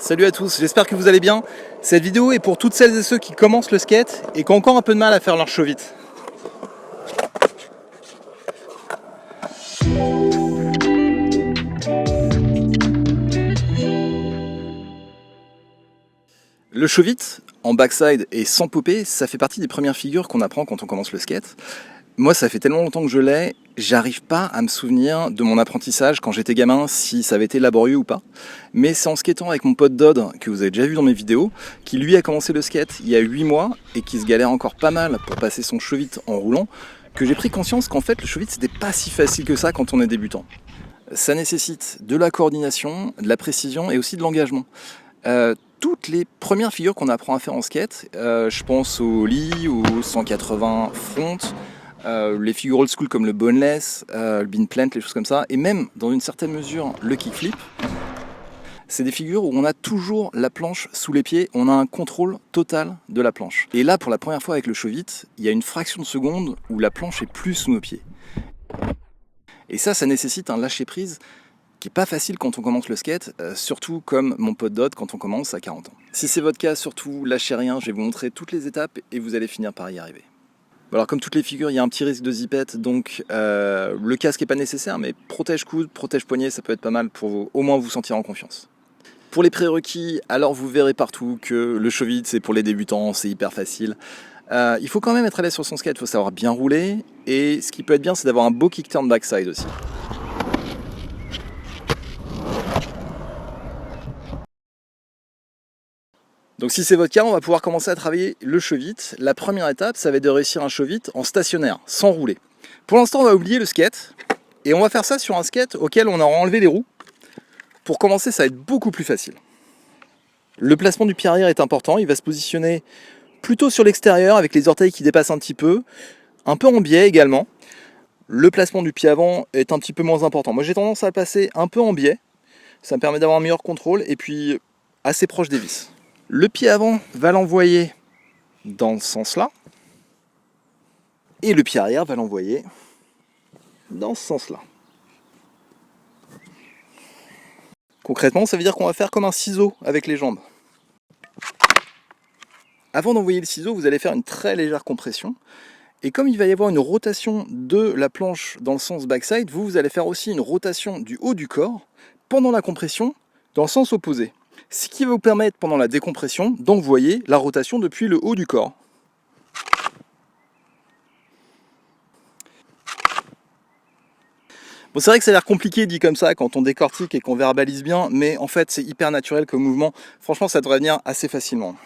Salut à tous, j'espère que vous allez bien. Cette vidéo est pour toutes celles et ceux qui commencent le skate et qui ont encore un peu de mal à faire leur show vite. Le show vite, en backside et sans popper, ça fait partie des premières figures qu'on apprend quand on commence le skate. Moi, ça fait tellement longtemps que je l'ai, j'arrive pas à me souvenir de mon apprentissage quand j'étais gamin, si ça avait été laborieux ou pas. Mais c'est en skatant avec mon pote Dodd, que vous avez déjà vu dans mes vidéos, qui lui a commencé le skate il y a 8 mois et qui se galère encore pas mal pour passer son show vite en roulant, que j'ai pris conscience qu'en fait le show vite c'était pas si facile que ça quand on est débutant. Ça nécessite de la coordination, de la précision et aussi de l'engagement. Toutes les premières figures qu'on apprend à faire en skate, je pense au lee, au 180 front, les figures old school comme le boneless, le bean plant, les choses comme ça, et même dans une certaine mesure le kickflip, c'est des figures où on a toujours la planche sous les pieds, on a un contrôle total de la planche. Et là, pour la première fois avec le show vite, il y a une fraction de seconde où la planche est plus sous nos pieds. Et ça nécessite un lâcher-prise qui n'est pas facile quand on commence le skate, surtout comme mon pote Dodd quand on commence à 40 ans. Si c'est votre cas, surtout lâchez rien, je vais vous montrer toutes les étapes et vous allez finir par y arriver. Alors comme toutes les figures, il y a un petit risque de zipette, donc le casque n'est pas nécessaire, mais protège coude, protège poignet, ça peut être pas mal pour vous, au moins vous sentir en confiance. Pour les prérequis, alors vous verrez partout que le show vite c'est pour les débutants, c'est hyper facile. Il faut quand même être à l'aise sur son skate, il faut savoir bien rouler, et ce qui peut être bien c'est d'avoir un beau kick turn backside aussi. Donc si c'est votre cas, on va pouvoir commencer à travailler le show vite. La première étape, ça va être de réussir un show vite en stationnaire, sans rouler. Pour l'instant, on va oublier le skate, et on va faire ça sur un skate auquel on aura enlevé les roues. Pour commencer, ça va être beaucoup plus facile. Le placement du pied arrière est important, il va se positionner plutôt sur l'extérieur avec les orteils qui dépassent un peu en biais également. Le placement du pied avant est un petit peu moins important. Moi j'ai tendance à le passer un peu en biais, ça me permet d'avoir un meilleur contrôle et puis assez proche des vis. Le pied avant va l'envoyer dans ce sens-là et le pied arrière va l'envoyer dans ce sens-là. Concrètement, ça veut dire qu'on va faire comme un ciseau avec les jambes. Avant d'envoyer le ciseau, vous allez faire une très légère compression. Et comme il va y avoir une rotation de la planche dans le sens backside, vous allez faire aussi une rotation du haut du corps pendant la compression dans le sens opposé. Ce qui va vous permettre pendant la décompression d'envoyer la rotation depuis le haut du corps. Bon, c'est vrai que ça a l'air compliqué dit comme ça quand on décortique et qu'on verbalise bien, mais en fait c'est hyper naturel comme mouvement. Franchement, ça devrait venir assez facilement.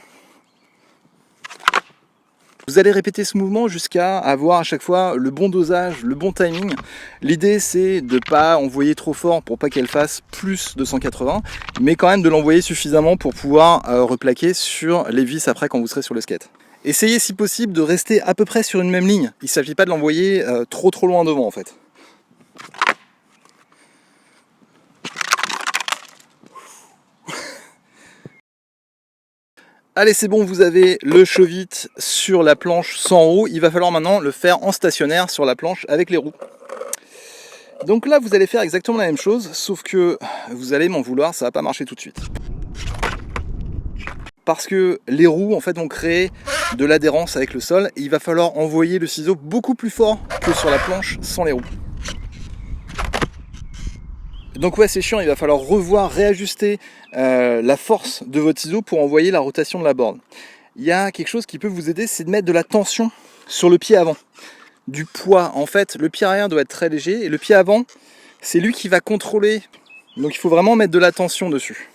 Vous allez répéter ce mouvement jusqu'à avoir à chaque fois le bon dosage, le bon timing. L'idée c'est de ne pas envoyer trop fort pour pas qu'elle fasse plus de 180, mais quand même de l'envoyer suffisamment pour pouvoir replaquer sur les vis après quand vous serez sur le skate. Essayez si possible de rester à peu près sur une même ligne. Il ne s'agit pas de l'envoyer trop loin devant en fait. Allez, c'est bon, vous avez le show vite sur la planche sans roues. Il va falloir maintenant le faire en stationnaire sur la planche avec les roues. Donc là, vous allez faire exactement la même chose, sauf que vous allez m'en vouloir, ça va pas marcher tout de suite. Parce que les roues, en fait, vont créer de l'adhérence avec le sol et il va falloir envoyer le ciseau beaucoup plus fort que sur la planche sans les roues. Donc ouais, c'est chiant, il va falloir revoir, réajuster la force de votre ciseau pour envoyer la rotation de la board. Il y a quelque chose qui peut vous aider, c'est de mettre de la tension sur le pied avant. Du poids, en fait, le pied arrière doit être très léger et le pied avant, c'est lui qui va contrôler. Donc il faut vraiment mettre de la tension dessus.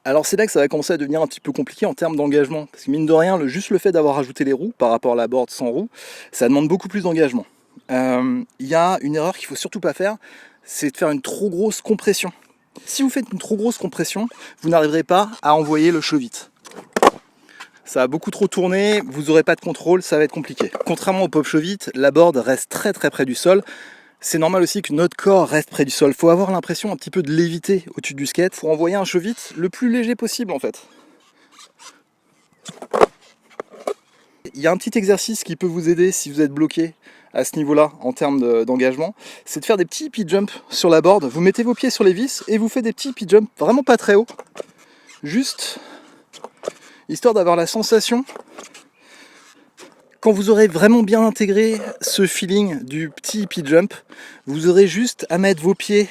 Alors c'est là que ça va commencer à devenir un petit peu compliqué en termes d'engagement. Parce que mine de rien, juste le fait d'avoir rajouté les roues par rapport à la board sans roues, ça demande beaucoup plus d'engagement. Il y a une erreur qu'il ne faut surtout pas faire, c'est de faire une trop grosse compression. Si vous faites une trop grosse compression, vous n'arriverez pas à envoyer le show vite. Ça va beaucoup trop tourner, vous n'aurez pas de contrôle, ça va être compliqué. Contrairement au pop show vite, la board reste très près du sol. C'est normal aussi que notre corps reste près du sol. Il faut avoir l'impression un petit peu de léviter au-dessus du skate pour envoyer un show vite le plus léger possible en fait. Il y a un petit exercice qui peut vous aider si vous êtes bloqué à ce niveau-là en termes d'engagement, c'est de faire des petits hippie jump sur la board. Vous mettez vos pieds sur les vis et vous faites des petits hippie jump, vraiment pas très haut. Juste histoire d'avoir la sensation, quand vous aurez vraiment bien intégré ce feeling du petit hippie jump, vous aurez juste à mettre vos pieds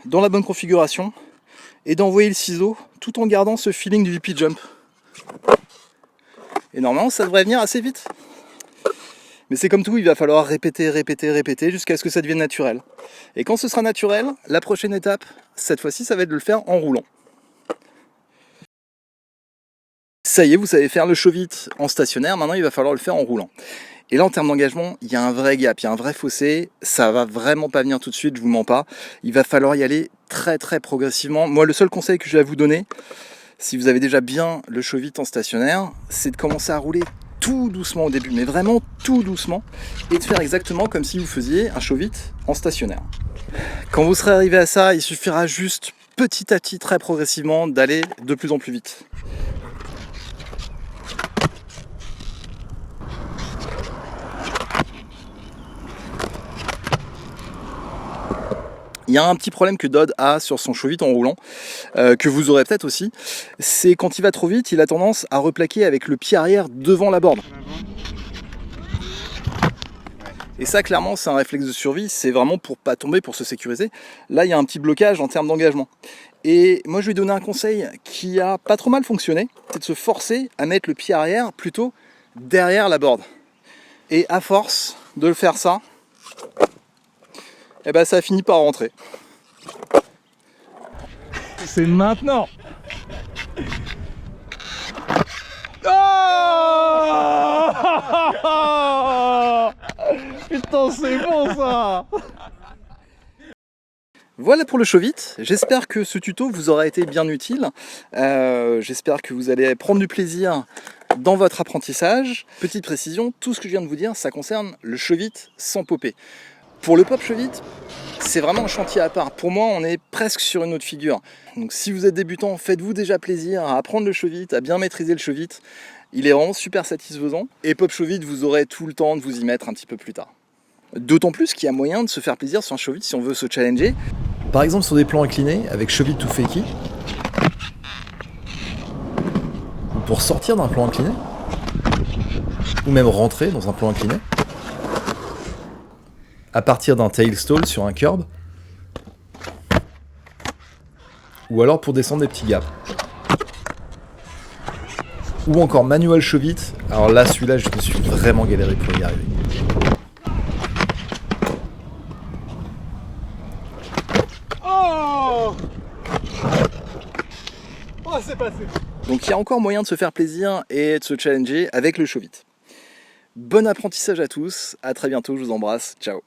dans la bonne configuration et d'envoyer le ciseau tout en gardant ce feeling du hippie jump. Et normalement ça devrait venir assez vite. Mais c'est comme tout, il va falloir répéter jusqu'à ce que ça devienne naturel. Et quand ce sera naturel, la prochaine étape, cette fois-ci, ça va être de le faire en roulant. Ça y est, vous savez faire le show vite en stationnaire, maintenant il va falloir le faire en roulant. Et là en termes d'engagement, il y a un vrai gap, il y a un vrai fossé, ça va vraiment pas venir tout de suite, je vous mens pas. Il va falloir y aller très progressivement. Moi le seul conseil que je vais vous donner, si vous avez déjà bien le show vite en stationnaire, c'est de commencer à rouler tout doucement au début, mais vraiment tout doucement, et de faire exactement comme si vous faisiez un show vite en stationnaire. Quand vous serez arrivé à ça, il suffira juste petit à petit, très progressivement, d'aller de plus en plus vite. Il y a un petit problème que Dodd a sur son show vite en roulant, que vous aurez peut-être aussi, c'est quand il va trop vite, il a tendance à replaquer avec le pied arrière devant la board. Et ça, clairement, c'est un réflexe de survie, c'est vraiment pour pas tomber, pour se sécuriser. Là, il y a un petit blocage en termes d'engagement. Et moi, je lui ai donné un conseil qui a pas trop mal fonctionné, c'est de se forcer à mettre le pied arrière plutôt derrière la board. Et à force de le faire ça, et ben ça a fini par rentrer. C'est maintenant. Oh putain, c'est bon ça. Voilà pour le show vite, j'espère que ce tuto vous aura été bien utile, j'espère que vous allez prendre du plaisir dans votre apprentissage. Petite précision, tout ce que je viens de vous dire, ça concerne le show vite sans popper. Pour le pop show vite, c'est vraiment un chantier à part. Pour moi, on est presque sur une autre figure. Donc si vous êtes débutant, faites-vous déjà plaisir à apprendre le show vite, à bien maîtriser le show vite. Il est vraiment super satisfaisant. Et pop show vite, vous aurez tout le temps de vous y mettre un petit peu plus tard. D'autant plus qu'il y a moyen de se faire plaisir sur un show vite si on veut se challenger. Par exemple sur des plans inclinés, avec show vite to fakie. Ou pour sortir d'un plan incliné. Ou même rentrer dans un plan incliné. À partir d'un tail stall sur un curb, ou alors pour descendre des petits gaps. Ou encore manual show vite, alors là celui-là je me suis vraiment galéré pour y arriver. Oh, oh c'est passé. Donc il y a encore moyen de se faire plaisir et de se challenger avec le show vite. Bon apprentissage à tous, à très bientôt, je vous embrasse, ciao.